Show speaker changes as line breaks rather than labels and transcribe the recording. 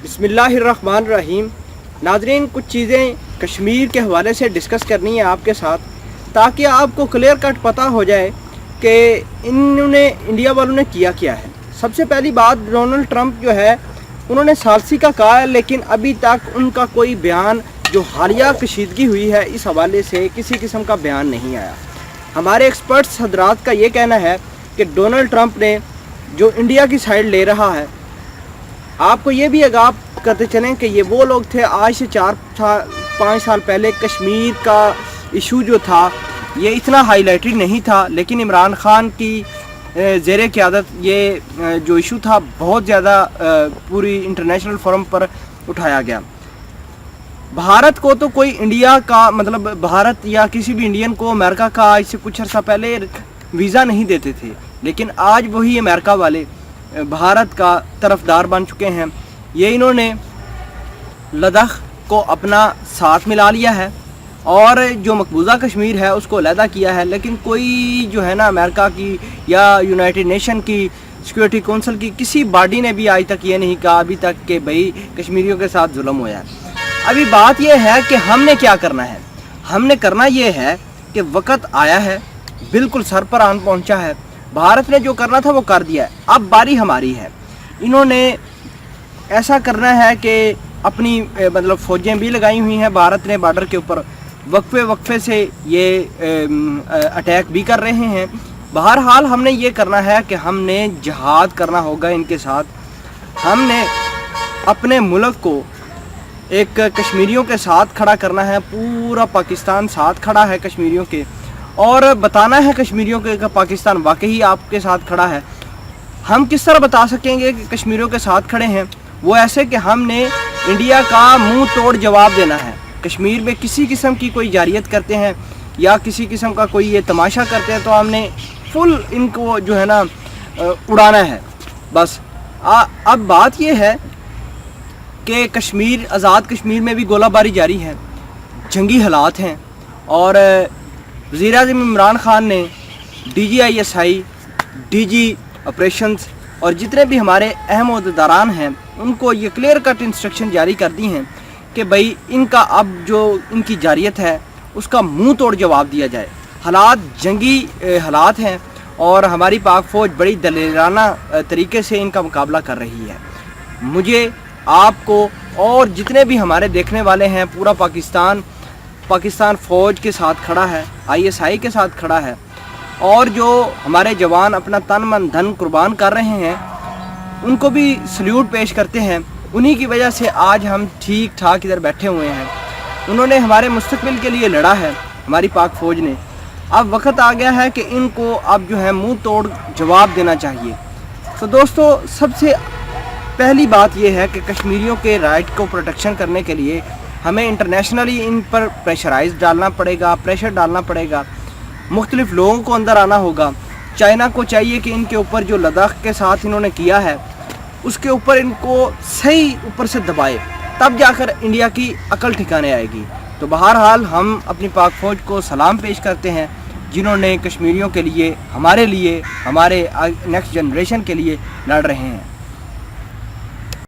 बिस्मिल्लाहिर्रहमानिर्रहीम। नाज़रीन, कुछ चीज़ें कश्मीर के हवाले से डिस्कस करनी है आपके साथ, ताकि आपको क्लियर कट पता हो जाए कि इन्होंने इंडिया वालों ने किया क्या है। सबसे पहली बात, डोनाल्ड ट्रंप जो है उन्होंने सालसी का कहा है, लेकिन अभी तक उनका कोई बयान जो हालिया कशीदगी हुई है इस हवाले से किसी किस्म का बयान नहीं आया। हमारे एक्सपर्ट्स हजरात का ये कहना है कि डोनाल्ड ट्रंप ने जो इंडिया की साइड ले रहा है, आपको ये भी आगाह करते चलें कि ये वो लोग थे आज से 4-5 साल पहले कश्मीर का इशू जो था ये इतना हाईलाइटेड नहीं था, लेकिन इमरान खान की ज़ेरे क़यादत ये जो इशू था बहुत ज़्यादा पूरी इंटरनेशनल फोरम पर उठाया गया। भारत को तो कोई इंडिया का मतलब भारत या किसी भी इंडियन को अमेरिका का आज से कुछ अर्सा पहले वीज़ा नहीं देते थे, लेकिन आज वही अमेरिका वाले भारत का तरफदार बन चुके हैं। ये इन्होंने लद्दाख को अपना साथ मिला लिया है और जो मकबूजा कश्मीर है उसको अलहदा किया है, लेकिन कोई जो है ना अमेरिका की या यूनाइटेड नेशन की सिक्योरिटी काउंसिल की किसी बॉडी ने भी आज तक ये नहीं कहा अभी तक कि भाई कश्मीरियों के साथ जुल्म हुआ है। अभी बात यह है कि हमने क्या करना है। हमने करना ये है कि वक्त आया है, बिल्कुल सर पर आन पहुंचा है। भारत ने जो करना था वो कर दिया है, अब बारी हमारी है। इन्होंने ऐसा करना है कि अपनी मतलब फ़ौजें भी लगाई हुई हैं भारत ने बॉर्डर के ऊपर, वक्फे से ये अटैक भी कर रहे हैं। बहरहाल हमने ये करना है कि हमने जिहाद करना होगा इनके साथ। हमने अपने मुल्क को एक कश्मीरियों के साथ खड़ा करना है, पूरा पाकिस्तान साथ खड़ा है कश्मीरियों के, और बताना है कश्मीरियों के कि पाकिस्तान वाकई आपके साथ खड़ा है। हम किस तरह बता सकेंगे कि कश्मीरियों के साथ खड़े हैं? वो ऐसे कि हमने इंडिया का मुंह तोड़ जवाब देना है। कश्मीर में किसी किस्म की कोई जारियत करते हैं या किसी किस्म का कोई ये तमाशा करते हैं तो हमने फुल इनको जो है ना उड़ाना है बस। अब बात ये है कि कश्मीर आज़ाद कश्मीर में भी गोलाबारी जारी है, जंगी हालात हैं, और वज़ीर-ए-आज़म इमरान खान ने DGISI, DG ऑपरेशंस और जितने भी हमारे अहम ओहदेदारान हैं उनको ये क्लियर कट इंस्ट्रक्शन जारी कर दी हैं कि भाई इनका अब जो इनकी जारियत है उसका मुंह तोड़ जवाब दिया जाए। हालात जंगी हालात हैं और हमारी पाक फ़ौज बड़ी दलेराना तरीके से इनका मुकाबला कर रही है। मुझे, आपको और जितने भी हमारे देखने वाले हैं, पूरा पाकिस्तान फ़ौज के साथ खड़ा है, ISI के साथ खड़ा है, और जो हमारे जवान अपना तन मन धन कुर्बान कर रहे हैं उनको भी सल्यूट पेश करते हैं। उन्हीं की वजह से आज हम ठीक ठाक इधर बैठे हुए हैं। उन्होंने हमारे मुस्तकबिल के लिए लड़ा है, हमारी पाक फ़ौज ने। अब वक्त आ गया है कि इनको अब जो है मुंह तोड़ जवाब देना चाहिए। तो दोस्तों, सबसे पहली बात यह है कि कश्मीरियों के राइट को प्रोटेक्शन करने के लिए हमें इंटरनेशनली इन पर प्रेशर डालना पड़ेगा। मुख्तलिफ लोगों को अंदर आना होगा। चाइना को चाहिए कि इनके ऊपर जो लद्दाख के साथ इन्होंने किया है उसके ऊपर इनको सही ऊपर से दबाए, तब जाकर इंडिया की अकल ठिकाने आएगी। तो बहरहाल हम अपनी पाक फ़ौज को सलाम पेश करते हैं जिन्होंने कश्मीरियों के लिए, हमारे नेक्स्ट जनरेशन के लिए लड़ रहे हैं।